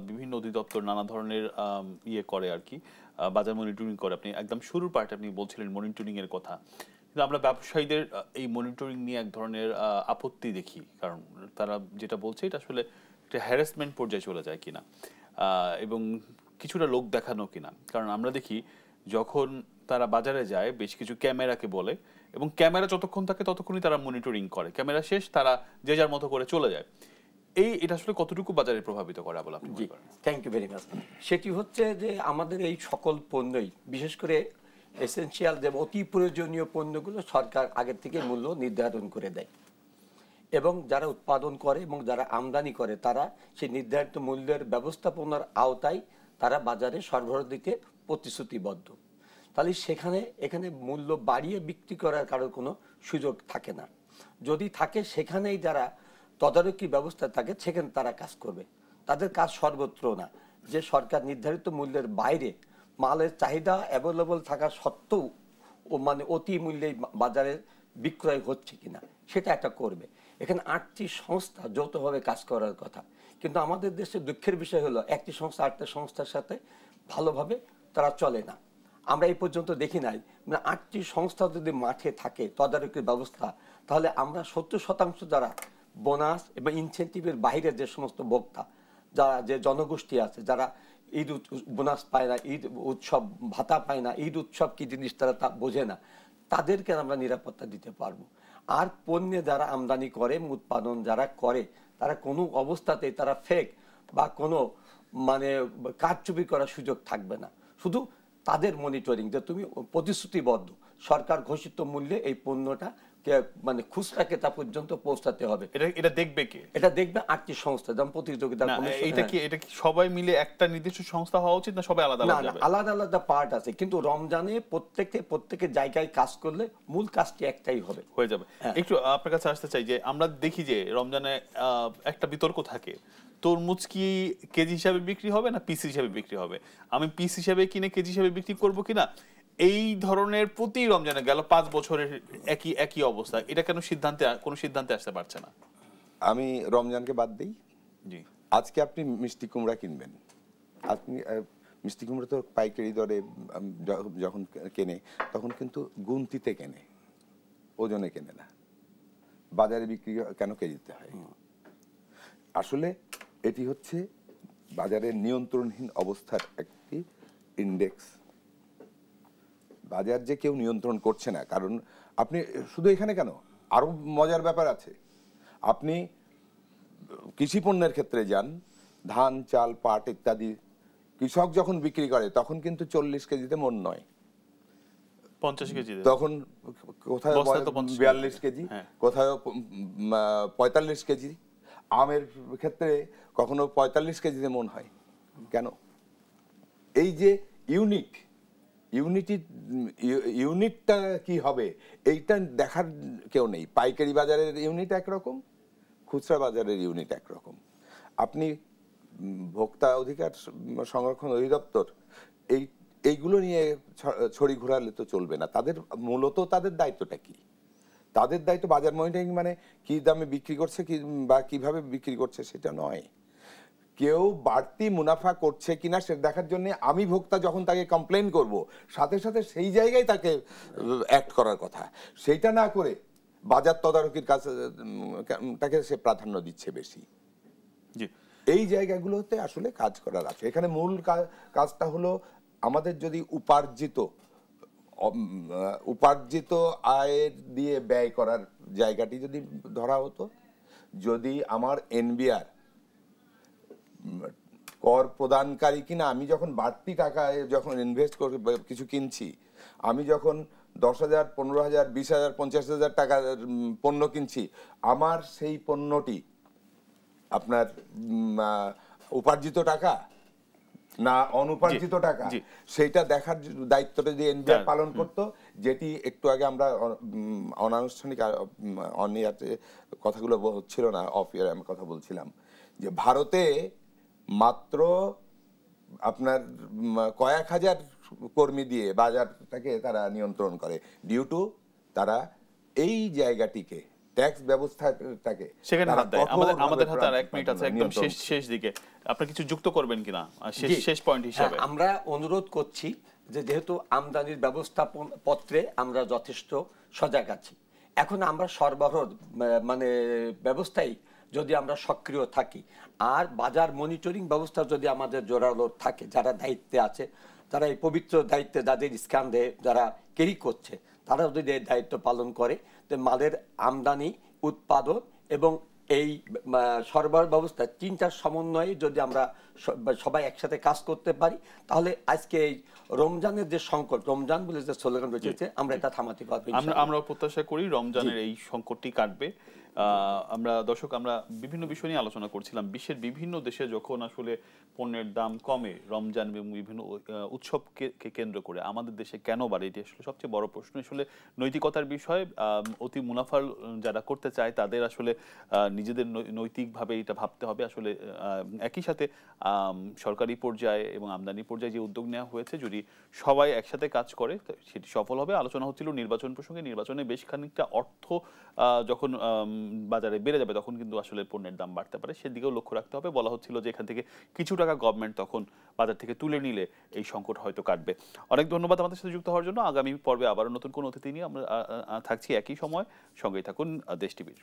বিভিন্ন অধিদপ্তর নানা ধরনের ইয়ে করে আর কি, বাজার মনিটরিং করে। আপনি একদম শুরুর পার্টে আপনি বলছিলেন মনিটরিং এর কথা, কিন্তু আমরা ব্যবসায়ীদের এই মনিটরিং নিয়ে এক ধরনের আপত্তি দেখি। কারণ তারা যেটা বলছে এটা আসলে একটা হ্যারাসমেন্ট পর্যায়ে চলে যায় কিনা, এবং কিছুটা লোক দেখানো কিনা। কারণ আমরা দেখি যখন তারা বাজারে যায় বেশ কিছু ক্যামেরাকে বলে, এবং ক্যামেরা যতক্ষণ থাকে ততক্ষণই তারা মনিটরিং করে, ক্যামেরা শেষ তারা যে যার মতো করে চলে যায়। এটা আসলে কতটুকু বাজারে প্রভাবিত করে বলে আপনি মনে করেন? Thank you very much. সেটি হচ্ছে যে আমাদের এই সকল পণ্যই, বিশেষ করে এসেনশিয়াল যে অতি প্রয়োজনীয় পণ্যগুলো সরকার আগের থেকে মূল্য নির্ধারণ করে দেয়, এবং যারা উৎপাদন করে এবং যারা আমদানি করে তারা সেই নির্ধারিত মূল্যের ব্যবস্থাপনার আওতায় তারা বাজারে সরবরাহ দিতে প্রতিশ্রুতিবদ্ধ। তাহলে এখানে মূল্য বাড়িয়ে বিক্রি করার কারোর কোনো সুযোগ থাকে না। যদি থাকে সেখানেই যারা তদারকি ব্যবস্থা থাকে সেখানে তারা কাজ করবে। তাদের কাজ সর্বত্র না, যে সরকার নির্ধারিত মূল্যের বাইরে মালের চাহিদা অ্যাভেলেবল থাকা সত্ত্বেও মানে অতি মূল্যে বাজারে বিক্রয় হচ্ছে কিনা সেটা একটা করবে। এখানে 8টি সংস্থা যৌথভাবে কাজ করার কথা, কিন্তু আমাদের দেশে দুঃখের বিষয় হলো একটি সংস্থা 8টা সংস্থার সাথে ভালোভাবে তারা চলে না। আমরা এই পর্যন্ত দেখি নাই, মানে 8টি সংস্থা যদি মাঠে থাকে তদারকির ব্যবস্থা, তাহলে আমরা 70% যারা বোনাস এবং ইনসেন্টিভের বাইরে যে সমস্ত ভোক্তা, যারা যে জনগোষ্ঠী আছে, যারা ঈদ বোনাস পায় না, ঈদ উৎসব ভাতা পায় না, ঈদ উৎসব কি জিনিস তারা তা বোঝে না, তাদেরকে আমরা নিরাপত্তা দিতে পারবো। আর পণ্যে যারা আমদানি করে, উৎপাদন যারা করে, তারা কোনো অবস্থাতেই তারা ফেক বা কোনো মানে কারচুপি করার সুযোগ থাকবে না। শুধু তাদের মনিটরিং, যে তুমি প্রতিশ্রুতিবদ্ধ সরকার ঘোষিত মূল্যে এই পণ্যটা মানে খুচরা ক্রেতা পর্যন্ত পৌঁছাতে হবে। এটা দেখবে কে? এটা দেখবে 8টি সংস্থা, যেমন প্রতিযোগিতার কমিশন। এটা কি সবাই মিলে একটা নির্দিষ্ট সংস্থা হওয়া উচিত, না সবাই আলাদা আলাদা যাবে? আলাদা আলাদা পার্ট আছে, কিন্তু রমজানে প্রত্যেকের জায়গায় কাজ করলে মূল কাজটি একটাই হবে, হয়ে যাবে। একটু আপনার কাছে আসতে চাই যে আমরা দেখি যে রমজানে একটা বিতর্ক থাকে, তরমুজ কি কেজি হিসাবে বিক্রি হবে না পিস হিসাবে বিক্রি হবে, আমি পিস হিসাবে কিনে কেজি হিসাবে বিক্রি করব কিনা। এই ধরনের প্রতি রমজানে গেল 5 বছরের একই অবস্থা, এটা কেন কোনো সিদ্ধান্তে আসতে পারছে না? আমি রমজানকে বাদ দিই। জি, আজকে আপনি মিষ্টি কুমড়া কিনবেন, আপনি মিষ্টি কুমড়া তো পাইকারি দরে যখন কেনে তখন কিন্তু গুনতিতে কেনে, ওজনে কেনে না। বাজারে বিক্রি কেন কেজিতে হয়? আসলে এটি হচ্ছে বাজারের নিয়ন্ত্রণহীন অবস্থার একটি ইন্ডেক্স। বাজার যে কেউ নিয়ন্ত্রণ করছে না, কারণ আপনি শুধু এখানে কেন, আরো মজার ব্যাপার আছে। আপনি কৃষি পণ্যের ক্ষেত্রে যান, ধান, চাল, পাট ইত্যাদি কৃষক যখন বিক্রি করে তখন কিন্তু 40 কেজিতে মন নয়, 50 কেজি, তখন কোথায় 42 কেজি, কোথায় 45 কেজি। আমের ক্ষেত্রে কখনো 45 কেজিতে মন হয় কেন? এই যে ইউনিটটা কি হবে এইটা দেখার কেউ নেই। পাইকারি বাজারের ইউনিট একরকম, খুচরা বাজারের ইউনিট একরকম। আপনি ভোক্তা অধিকার সংরক্ষণ অধিদপ্তর এইগুলো নিয়ে ছড়ি ঘোরালে তো চলবে না। তাদের মূলত তাদের দায়িত্বটা কি? তাদের দায়িত্ব বাজার মনিটরিং, মানে কি দামে বিক্রি করছে কি বা কিভাবে বিক্রি করছে সেটা নয়। কেউ বাড়তি মুনাফা করছে কিনা সেটা দেখার জন্য আমি ভোক্তা যখন তাকে কমপ্লেন করব, সাথে সাথে সেই জায়গায় তাকে অ্যাক্ট করার কথা। সেইটা না করে বাজার তদারকির কাছে তাকে সে প্রাধান্য দিচ্ছে বেশি। এই জায়গাগুলোতে আসলে কাজ করার আছে। এখানে মূল কাজটা হলো আমাদের যদি উপার্জিত আয়ের দিয়ে ব্যয় করার জায়গাটি যদি ধরা হতো, যদি আমার এনবিআর কর প্রদানকারী কিনা, আমি যখন বাড়তি টাকায় যখন ইনভেস্ট করে কিছু কিনছি, আমি যখন 10,000, 15,000, 20,000, 50,000 টাকার পণ্য কিনছি, আমার সেই পণ্যটি আপনার উপার্জিত টাকা না অনুপার্জিত টাকা, সেইটা দেখার দায়িত্বটা দিয়ে এনবিআর পালন করতো। যেটি একটু আগে আমরা অনানুষ্ঠানিক অনিয়াতে কথাগুলো হচ্ছিল না, অফ ইয়ার আমি কথা বলছিলাম যে ভারতে মাত্র আপনার কয়েক হাজার কর্মী দিয়ে বাজারটাকে তারা নিয়ন্ত্রণ করে, ডিউ টু তারা এই জায়গাটিকে ট্যাক্স ব্যবস্থাটাকে সেখানে হাত দেয়। আমাদের হাতে আর 1 মিনিট আছে, একদম শেষ দিকে আপনি কিছু যুক্ত করবেন কিনা শেষ পয়েন্ট হিসেবে? আমরা অনুরোধ করছি যে যেহেতু আমদানির ব্যবস্থাপন পত্রে আমরা যথেষ্ট সজাগ আছি, এখন আমরা সরবরাহ মানে ব্যবস্থায় যদি আমরা সক্রিয় থাকি আর বাজার মনিটরিং ব্যবস্থা যদি আমাদের জোরালো থাকে, যারা দায়িত্বে আছে, যারা এই পবিত্র দায়িত্বে যাদের স্ক্যান্ডে যারা ক্যারি করছে, তারা যদি এই দায়িত্ব পালন করে, তো মালের আমদানি, উৎপাদন এবং এই সরবরাহ ব্যবস্থা তিনটার সমন্বয়ে যদি আমরা সবাই একসাথে কাজ করতে পারি, তাহলে আজকে এই রমজানের যে সংকট, রমজান বলে যে স্লোগান রয়েছে, আমরা এটা থামাতে পারবো। আমরা প্রত্যাশা করি রমজানের এই সংকটটি কাটবে। দর্শক, আমরা বিভিন্ন বিষয় নিয়ে আলোচনা করছিলাম। বিশ্বের বিভিন্ন দেশে যখন আসলে পণ্যের দাম কমে রমজান এবং বিভিন্ন উৎসবকে কেন্দ্র করে, আমাদের দেশে কেন বাড়ে, এটি আসলে সবচেয়ে বড় প্রশ্ন। আসলে নৈতিকতার বিষয়। অতি মুনাফার যারা করতে চায় তাদের আসলে নিজেদের নৈতিকভাবে এটা ভাবতে হবে। আসলে একই সাথে সরকারি পর্যায়ে এবং আমদানি পর্যায়ে যে উদ্যোগ নেওয়া হয়েছে, যদি সবাই একসাথে কাজ করে সেটি সফল হবে। আলোচনা হচ্ছিল নির্বাচন প্রসঙ্গে। নির্বাচনে বেশ খানিকটা অর্থ যখন বাজারে বেড়ে যাবে তখন কিন্তু আসলে পণ্যের দাম বাড়তে পারে, সেদিকেও লক্ষ্য রাখতে হবে। বলা হচ্ছিল যে এখান থেকে কিছু টাকা গভর্নমেন্ট তখন বাজার থেকে তুলে নিলে এই সংকট হয়তো কাটবে। অনেক ধন্যবাদ আমাদের সাথে যুক্ত হওয়ার জন্য। আগামী পর্বে আবারও নতুন কোনো অতিথি নিয়ে আমরা থাকছি একই সময়। সঙ্গেই থাকুন দেশ টিভির।